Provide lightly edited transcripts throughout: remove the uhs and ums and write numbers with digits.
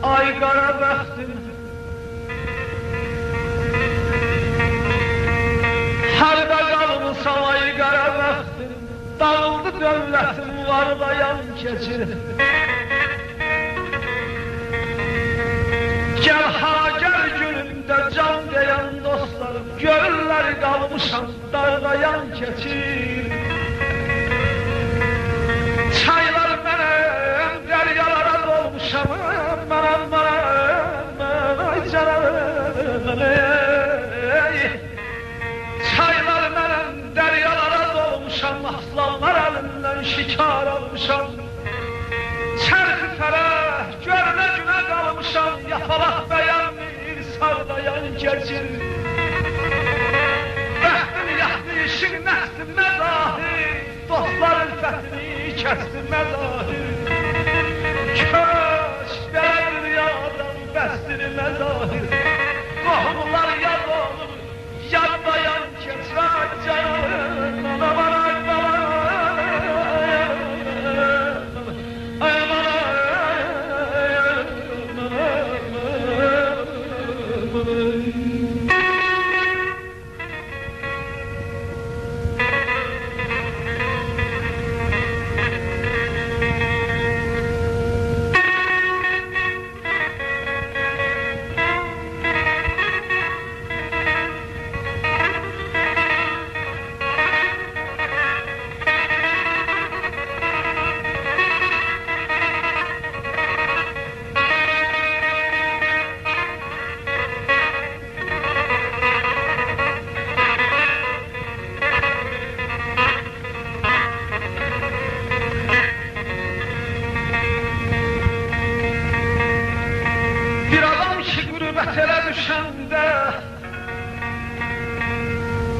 Ay qara bəxtim, harda qalmışam ay qara bəxtim, dağıldı dövlətim var da yan keçir. Gəl ha gəl günümdə can deyən dostlarım, görürlər qalmışam dağda yan keçir. Çaylar mənim, dəryalara dolmuşam, mənəm, ay canım, çaylar mənim, dəryalara dolmuşam, aslanlar əlindən şikar almışam. Çərxi fərəh, görünə günə qalmışam, yapalaq bəyənmir, sardayan keçir. Bəxtim yaxdı, işin nəsli məzahir, dostlar ülfətini kəsdi məzahir. Köç belə dünyadan bəsdir məzahir, qohumlar yad olur, yaddayan keçir, ay canım, anam, ay bana.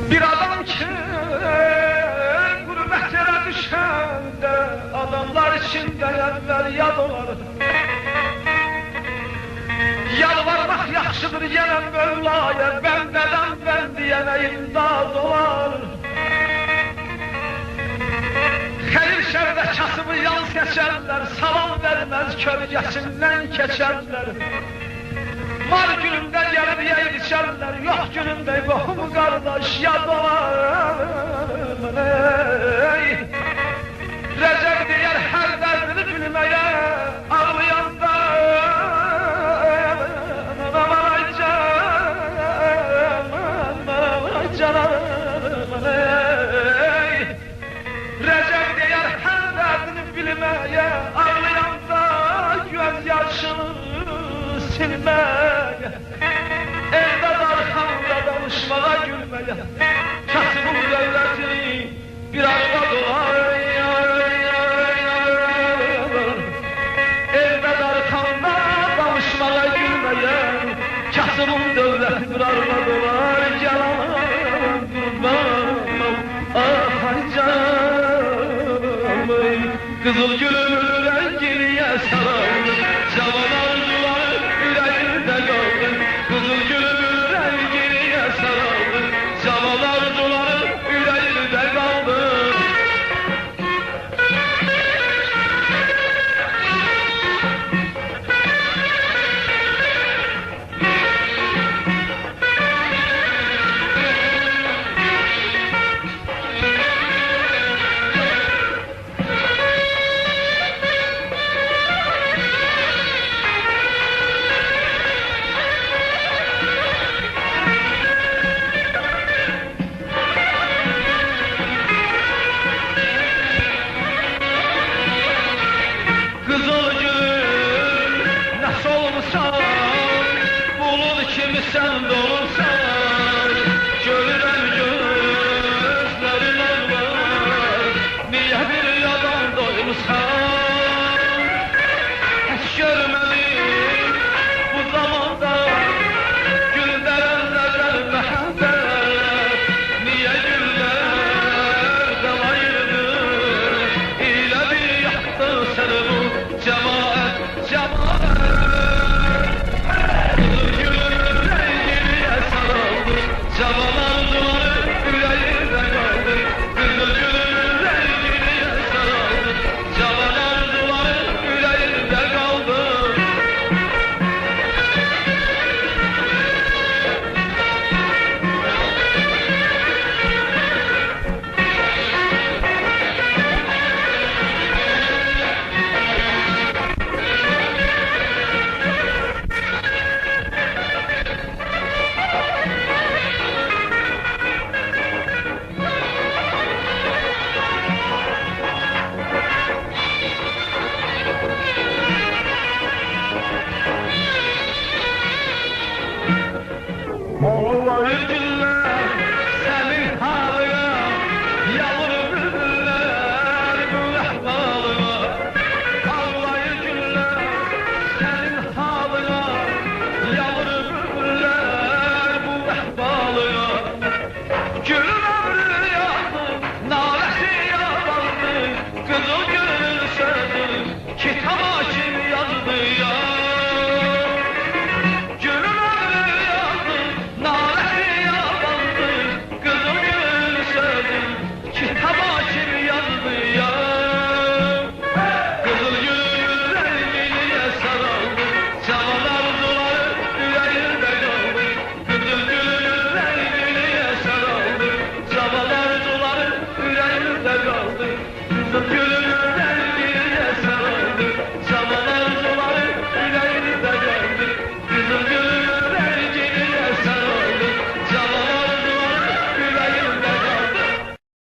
Bir adam ki gurbət yerə düşəndə, adamlar içində əvvəl yad olar. Yalvarmaq yaxşıdır yenə Mövlaya, bəndədən bəndiyənə imdad olar. Xəlil şərdə kasıbı yan seçərlər, salam verməz kölgəsindən keçərlər. Var günümdə gəlib yey içərlər, yox günümdə qohum qardaş yad olar. Rəcəb deyər hər dərdini bilməyə, ağlayanda ay canım. Rəcəb deyər hər dərdini bilməyə, ağlayanda göz yaşını silməyə, evdə darxanda danışmağa gülməyə, kasımın dövlətini bir arva dolar. Evdə darxanda danışmağa gülməyə, kasımın dövləti bir arva dolar. Yalan qurbanım, ah ay canım, qızıl gülümün rənginiyə saralım, cavan arzular ürəyimdə qaldı. Qızıl gülümün rənginiyə saralım, cavan arzular ürəyimdə qaldı. Sen